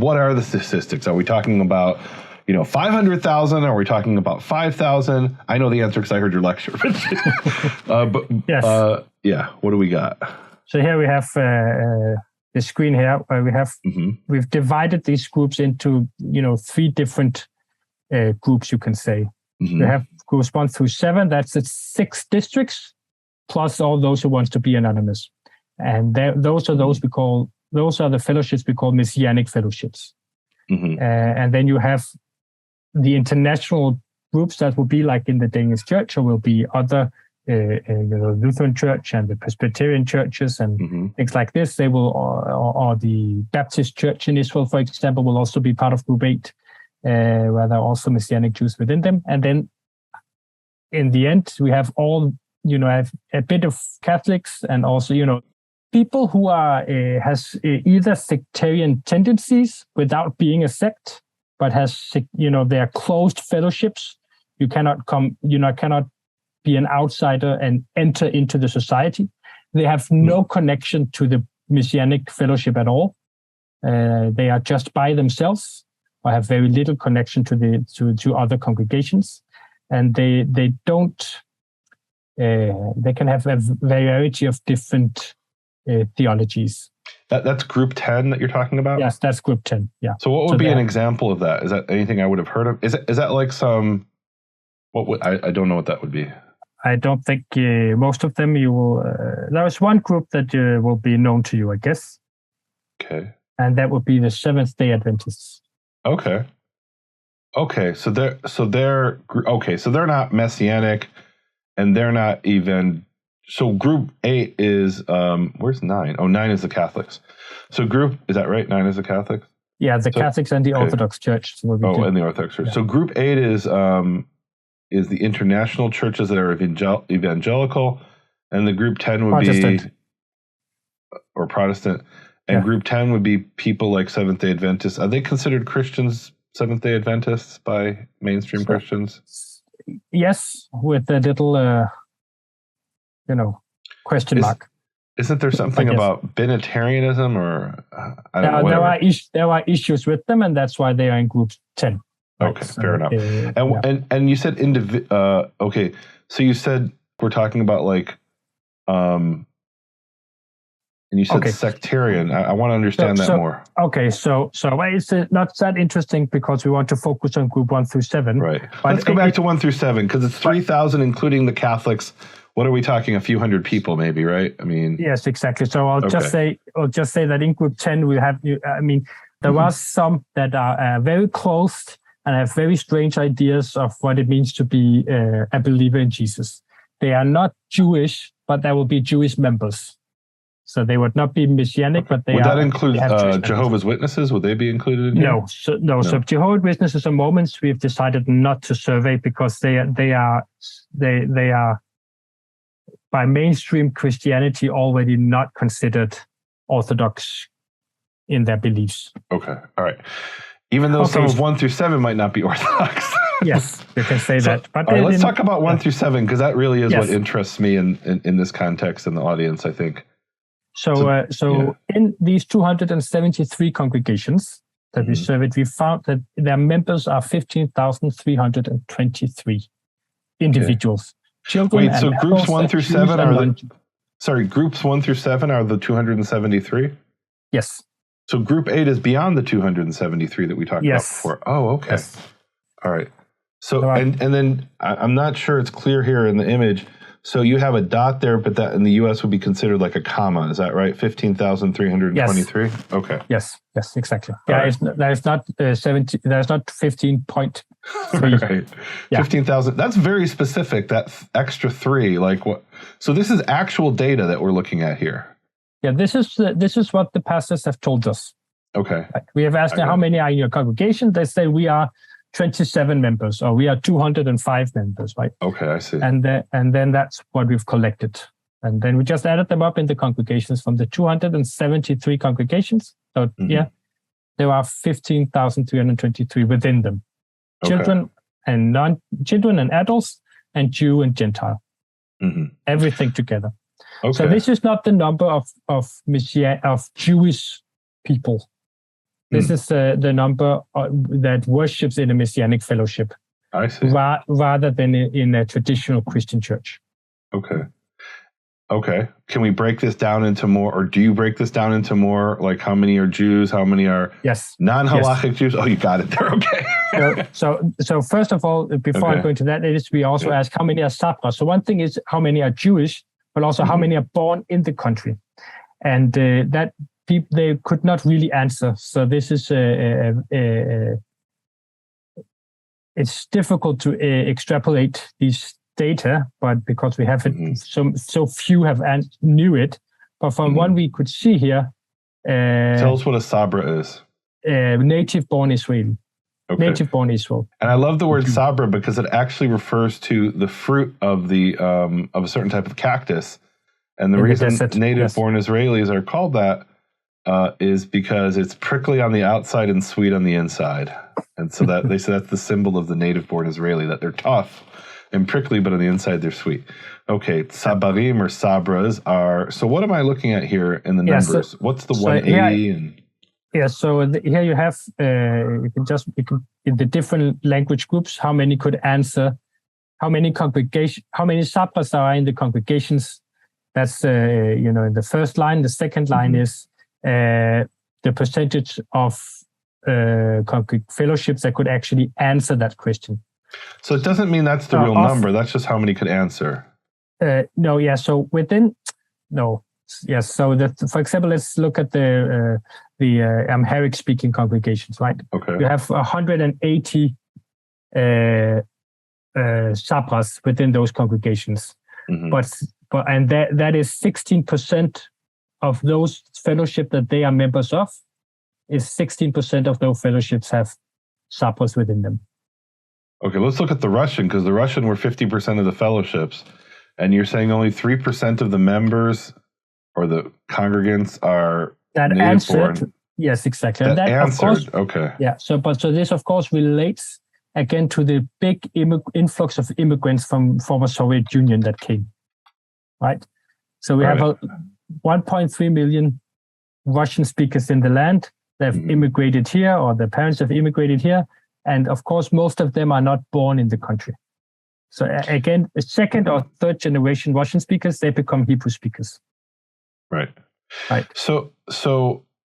what are the statistics? Are we talking about 500,000? Are we talking about 5,000? I know the answer because I heard your lecture. But yes. What do we got? So here we have the screen here where we've divided these groups into 3 different groups, you can say. We have groups 1 through 7. That's the 6 districts plus all those who wants to be anonymous, and those are the fellowships we call Messianic fellowships. And then you have the international groups that will be like in the Danish church, or will be other Lutheran church and the Presbyterian churches and things like this. They will, or the Baptist church in Israel, for example, will also be part of Group 8, where there are also Messianic Jews within them. And then in the end, we have all, have a bit of Catholics and also, people who are has either sectarian tendencies without being a sect, but has they are closed fellowships. You cannot cannot be an outsider and enter into the society. They have no connection to the Messianic fellowship at all. They are just by themselves, or have very little connection to other congregations, and they don't. They can have a variety of different theologies. That's Group 10 that you're talking about? Yes, that's Group 10. Yeah. So what would be an example of that? Is that anything I would have heard of? Is that like some? I don't know what that would be. I don't think most of them you will. There is one group that will be known to you, I guess. Okay. And that would be the Seventh-day Adventists. Okay. So they're not Messianic, and they're not even. So Group 8 is where's 9? Oh, 9 is the Catholics. So is that right? 9 is the Catholics? Yeah, the Catholics and the Orthodox Church. And the Orthodox Church. Yeah. So Group 8 is the international churches that are evangelical, and the Group 10 would Protestant. Or Protestant, and Group 10 would be people like Seventh-day Adventists. Are they considered Christians, Seventh-day Adventists, by mainstream Christians? Yes, with a little, question mark. Isn't there something about binitarianism or I don't know? There are issues with them, and that's why they are in Group 10. Okay, fair enough. And you said okay, so you said we're talking about like and you said sectarian. I want to understand that more. Okay, so it's not that interesting because we want to focus on Group 1 through 7. Right. Let's go back to 1 through 7 because it's 3,000 including the Catholics. What are we talking? A few hundred people, maybe, right? I mean, yes, exactly. So I'll just say that in Group 10 we have. There are some that are very closed and have very strange ideas of what it means to be a believer in Jesus. They are not Jewish, but there will be Jewish members. So they would not be Messianic, but they would that include Jehovah's Witnesses? Would they be included in here? No. So Jehovah's Witnesses and Mormons, we've decided not to survey because they are by mainstream Christianity already not considered Orthodox in their beliefs. Okay, all right. Even though some of 1 through 7 might not be Orthodox. Yes, you can say that. But all right, let's talk about 1 through 7 because that really is what interests me in this context and the audience, I think. So in these 273 congregations that we surveyed, we found that their members are 15,323 individuals. Children. Wait, so groups 1 through 7 groups 1 through 7 are the 273? Yes. So Group 8 is beyond the 273 that we talked about before. Oh, okay. Yes. All right. So and then I'm not sure it's clear here in the image. So you have a dot there, but that in the U.S. would be considered like a comma. Is that right? 15,323. Yes. Okay. Yes, exactly. Yeah, right. There's not 17. There's not 15.3. Right. Yeah. 15,000. That's very specific. That extra 3. Like what? So this is actual data that we're looking at here. Yeah, this is what the pastors have told us. Okay. Like we have asked them how many are in your congregation. They say we are 27 members, or we are 205 members, right? Okay, I see. And then that's what we've collected. And then we just added them up in the congregations from the 273 congregations. So there are 15,323 within them. Children and non-children and adults and Jew and Gentile. Everything together. Okay. So this is not the number of Jewish people. This is the number that worships in a Messianic fellowship. I see. Rather than in a traditional Christian church. Okay. Can we break this down into more, or do you break this down into more, like how many are Jews, how many are non-halachic Jews? Oh, you got it there. Okay. So first of all, before I go into that, we also ask how many are Sabras. So one thing is how many are Jewish, but also how many are born in the country. And that people, they could not really answer. So this is it's difficult to extrapolate these data, but because we have it, so few have knew it. But from what we could see here, tell us what a Sabra is. Native-born Israeli. Okay. Native-born Israel. And I love the word Sabra because it actually refers to the fruit of of a certain type of cactus. And the reason native-born Israelis are called that is because it's prickly on the outside and sweet on the inside. And so that they say that's the symbol of the native-born Israeli, that they're tough and prickly, but on the inside they're sweet. Okay, Sabarim or Sabras are, so what am I looking at here in the numbers? What's the 180? Here you have, you can in the different language groups, how many could answer, how many Sabras are in the congregations. That's, in the first line. The second line is the percentage of fellowships that could actually answer that question. So it doesn't mean that's the real number. That's just how many could answer. So within, So for example, let's look at the Amharic speaking congregations, right? Okay. You have 180 Sabras within those congregations, but that is 16% of those fellowship that they are members of. Is 16% of those fellowships have Sabras within them. Okay, let's look at the Russian, because the Russian were 50% of the fellowships, and you're saying only 3% of the members or the congregants are native-born. Yes, exactly. That answered. Of course, okay. Yeah. So this of course relates again to the big influx of immigrants from former Soviet Union that came, right? So we have 1.3 million Russian speakers in the land. They've immigrated here, or their parents have immigrated here. And of course, most of them are not born in the country. So again, the second or third generation Russian speakers, they become Hebrew speakers. Right. So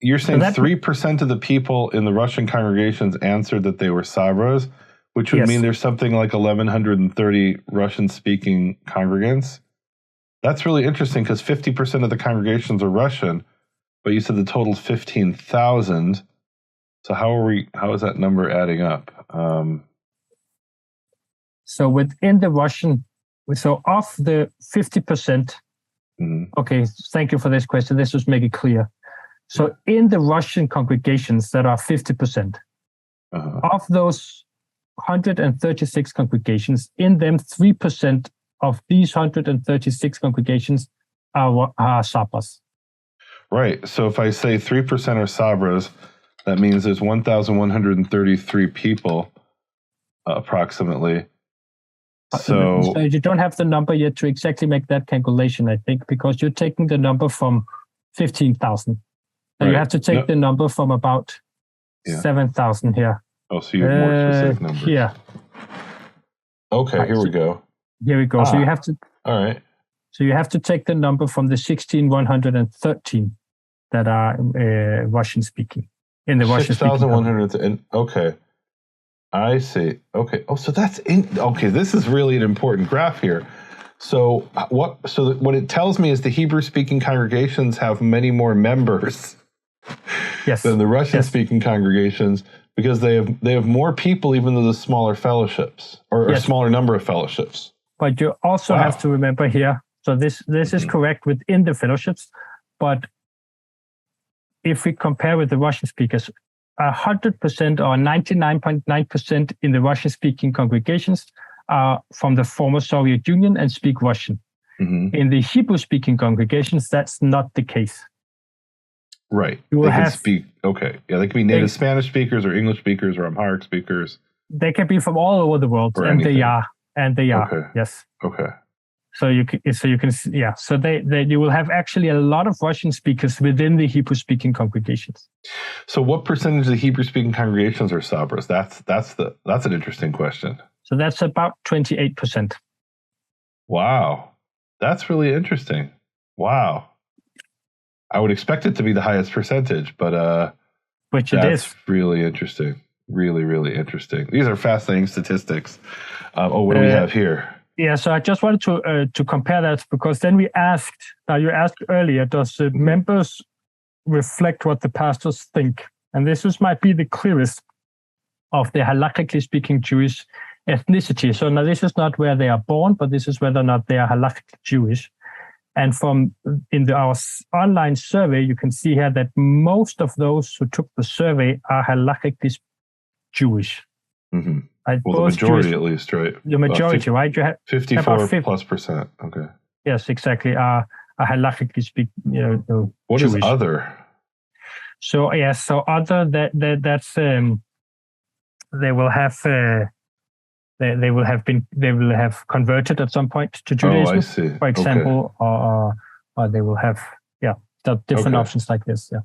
you're saying 3% of the people in the Russian congregations answered that they were Sabras, which would mean there's something like 1,130 Russian-speaking congregants. That's really interesting because 50% of the congregations are Russian, but you said the total's 15,000. So how is that number adding up? So within the Russian, of the 50%, okay, thank you for this question. This will make it clear. So in the Russian congregations that are 50%, of those 136 congregations, in them 3% of these 136 congregations are Sabras. Right. So if I say 3% are Sabras, that means there's 1,133 people, approximately. So you don't have the number yet to exactly make that calculation, I think, because you're taking the number from 15,000. So you have to take the number from about 7,000 here. Oh, so you have more specific numbers. Yeah. Okay, here we go. Here we go. So you have to. All right. So you have to take the number from the 16,113 that are Russian speaking in the Russian speaking. 6,100. Okay. I see. Okay. Oh, so that's okay. This is really an important graph here. So what it tells me is the Hebrew-speaking congregations have many more members than the Russian-speaking congregations because they have more people, even though the smaller fellowships or a smaller number of fellowships. But you also have to remember here. So this is correct within the fellowships, but if we compare with the Russian speakers, 100% or 99.9% in the Russian-speaking congregations are from the former Soviet Union and speak Russian. In the Hebrew-speaking congregations, that's not the case. Right. They can speak. Okay. Yeah, they can be native Spanish speakers or English speakers or Amharic speakers. They can be from all over the world, and they are. Okay. Yes. Okay. So you can, yeah. So you will have actually a lot of Russian speakers within the Hebrew-speaking congregations. So what percentage of the Hebrew-speaking congregations are Sabras? That's an interesting question. So that's about 28%. Wow, that's really interesting. Wow, I would expect it to be the highest percentage, but which it is really interesting. Really, really interesting. These are fascinating statistics. What do we have here? Yeah, so I just wanted to compare that, because then we asked. Now you asked earlier, does the members reflect what the pastors think? And this might be the clearest of the halakhically speaking Jewish ethnicity. So now this is not where they are born, but this is whether or not they are halakhically Jewish. And our online survey, you can see here that most of those who took the survey are halakhically Jewish. Mm-hmm. Well, the majority, at least, right? The majority, right? You have 54+%. Okay. Yes, exactly. Are halakhically speaking, what Jewish. Is other? So yes, so other that's they will have converted at some point to Judaism. Oh, I see. For example, or they will have different options like this. Yeah.